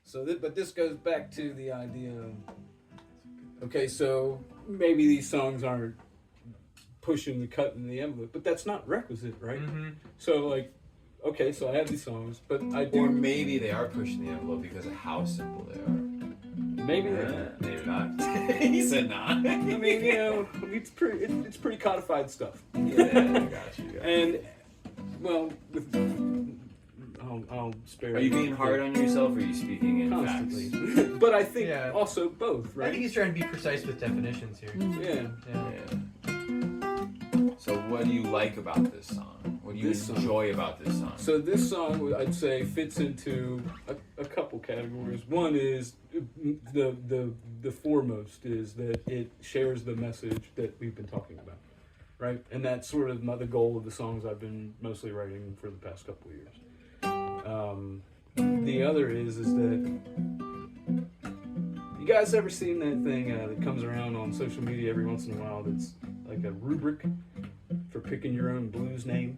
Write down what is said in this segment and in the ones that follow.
So, but this goes back to the idea of, okay, so maybe these songs aren't pushing the cut in the envelope, but that's not requisite, right? Mm-hmm. So, like, okay, so I have these songs, but I do. Or maybe they are pushing the envelope because of how simple they are. Maybe maybe not. He said not. I mean, you know, it's pretty codified stuff. Yeah, I got you. And well, I'll spare. Are you being hard on yourself, or are you speaking in constantly? facts? But I think also both, right? I think he's trying to be precise with definitions here. Yeah. So what do you like about this song? What do you enjoy about this song? So this song, I'd say, fits into a couple categories. One is the foremost is that it shares the message that we've been talking about, right? And that's sort of the goal of the songs I've been mostly writing for the past couple of years. The other is that you guys ever seen that thing that comes around on social media every once in a while that's like a rubric for picking your own blues name?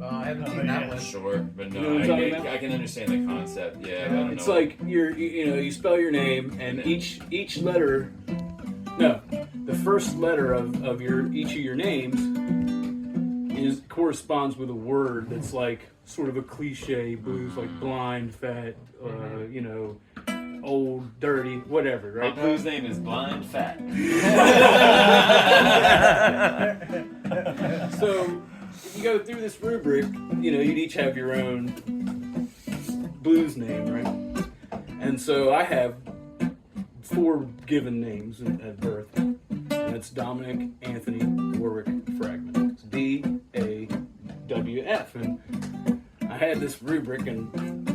I haven't seen that one. Sure, but no, You know what I'm talking about? I can understand the concept. Yeah, but I don't It's know. like you spell your name and each letter, the first letter of each of your names corresponds with a word that's like sort of a cliche blues, like blind, fat, old, dirty, whatever, right? My blues name is Blind Fat. So if you go through this rubric, you'd each have your own blues name, right? And so I have 4 given names at birth. And that's Dominic Anthony Warwick Fragman. It's DAWF. And I had this rubric, and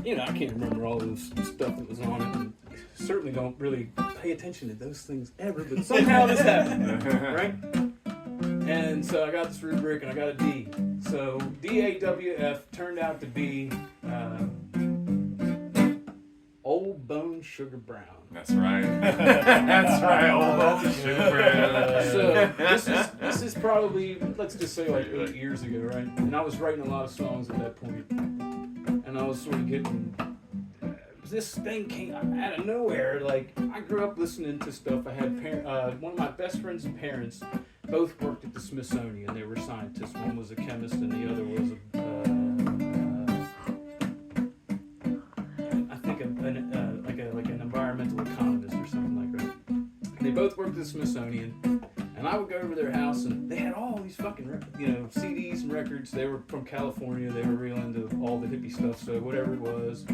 I can't remember all this stuff that was on it. And certainly don't really pay attention to those things ever, but somehow this happened, right? And so I got this rubric, and I got a D. So DAWF turned out to be Old Bone Sugar Brown. That's right. That's right. Old Bone Sugar Brown. So this is probably, let's just say, like 8 years ago, right? And I was writing a lot of songs at that point, and I was sort of getting. This thing came out of nowhere. Like, I grew up listening to stuff. I had one of my best friends' parents both worked at the Smithsonian. They were scientists. One was a chemist, and the other was an environmental economist or something like that. And they both worked at the Smithsonian. And I would go over to their house, and they had all these fucking, CDs and records. They were from California. They were real into all the hippie stuff. So whatever it was,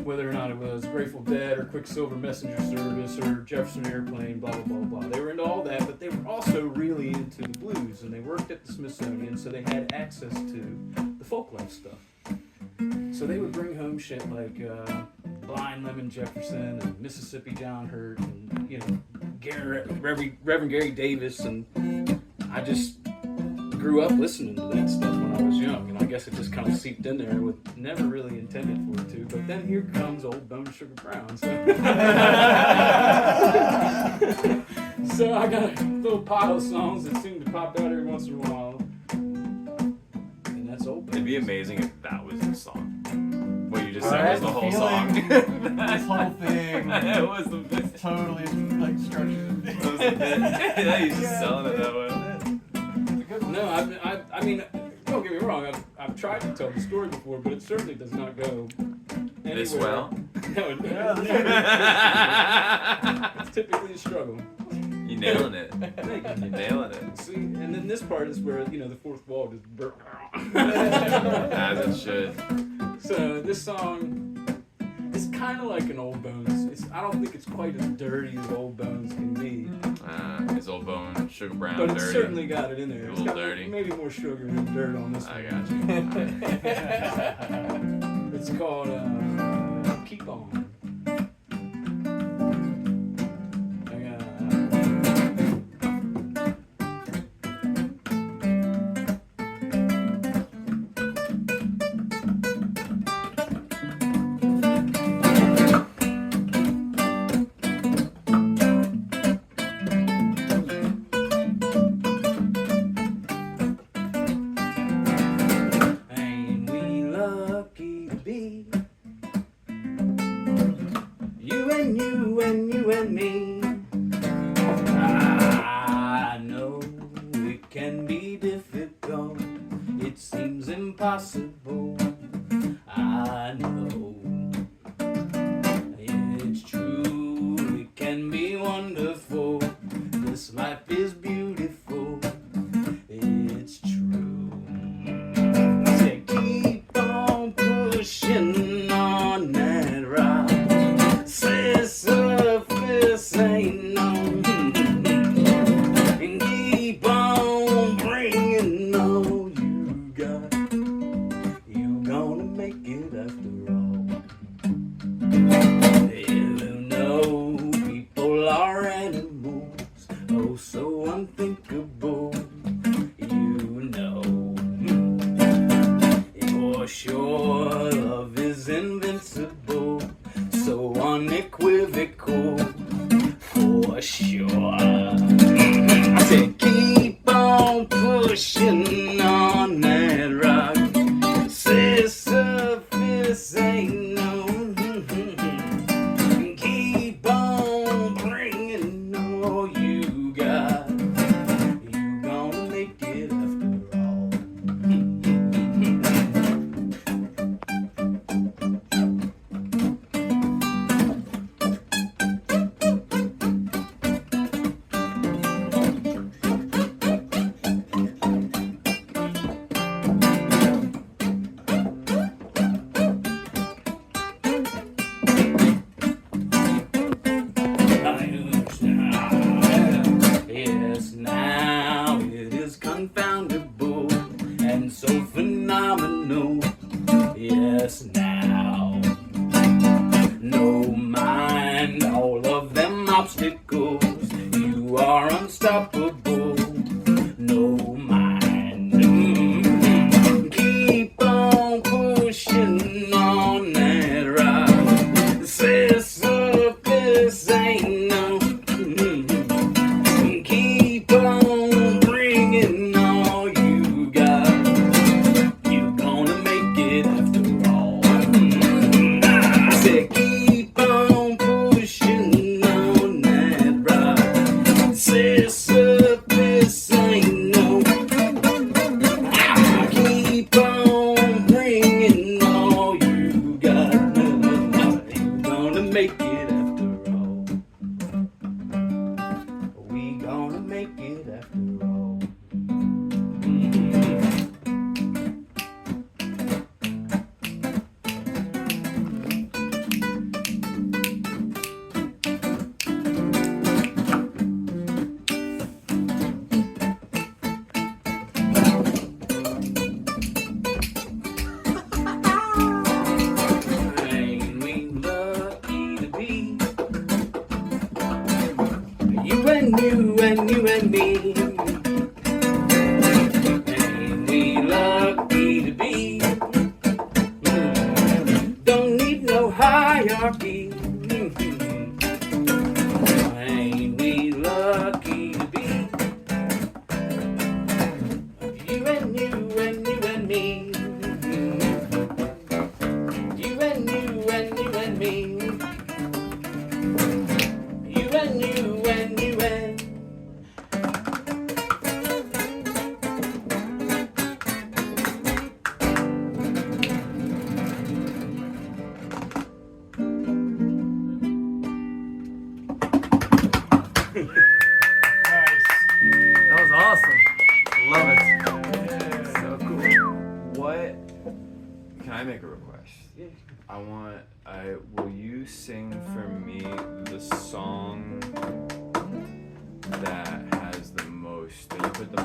whether or not it was Grateful Dead or Quicksilver Messenger Service or Jefferson Airplane, blah, blah, blah, blah. They were into all that, but they were also really into the blues. And they worked at the Smithsonian, so they had access to the folk life stuff. So they would bring home shit like Blind Lemon Jefferson and Mississippi John Hurt and, Reverend Gary Davis, and I just grew up listening to that stuff when I was young, and I guess it just kind of seeped in there with never really intended for it to, but then here comes Old Bone Sugar Brown. So, so I got a little pile of songs that seem to pop out every once in a while, and that's Old Bone. It'd be amazing if that was the song. What you just I said had was the the whole feeling song. This whole thing It was the bit. totally like structured. That was the bit. Yeah, he's just selling it that way. No, I mean, don't get me wrong. I've tried to tell the story before, but it certainly does not go anywhere. This well? No, it's typically a struggle. You nailing it. Thank you. You nailing it. See, and then this part is where the fourth wall just broke. As it should. So this song is kind of like an Old Bones. I don't think it's quite as dirty as Old Bones can be. His Old Bone Sugar Brown But dirty. it's certainly got it in there. A It's little got dirty. maybe more sugar than dirt on this I one. got you. It's called Keep On. Ain't we lucky to be and you and you and me. I know it can be difficult. It seems impossible. I know it's true. It can be wonderful. This life is beautiful. It's true. I say keep on pushing on that rock. Sisyphus ain't no. And keep on bringing all you got. You gonna make it after all. You know people are animals, oh so unthinkable. You know for sure love is invincible, so unequivocal. For sure. I said keep on pushing on that rock. Sisyphus ain't no. Keep on bringing all you got. You gonna make it after all. Yes, now it is confoundable and so phenomenal. Yes, now. No mind all of them obstacles. You are unstoppable. No mind. Keep on pushing on that rock. Sisyphus ain't no. Keep on bringing all you got. You gonna make it after all. I said keep on pushing on that rock. Sisyphus ain't no. Keep on bringing all you got. You gonna make it after all. We gonna make it after all. Ain't we lucky to be you and you and you and me? Ain't we lucky to be? Don't need no hierarchy. Ain't we lucky to be? You and you and you and me. You and you and you and me. You and you and you and. That was awesome. Love it. So cool. What? Can I make a request? Will you sing for me the song that has the most, that you put the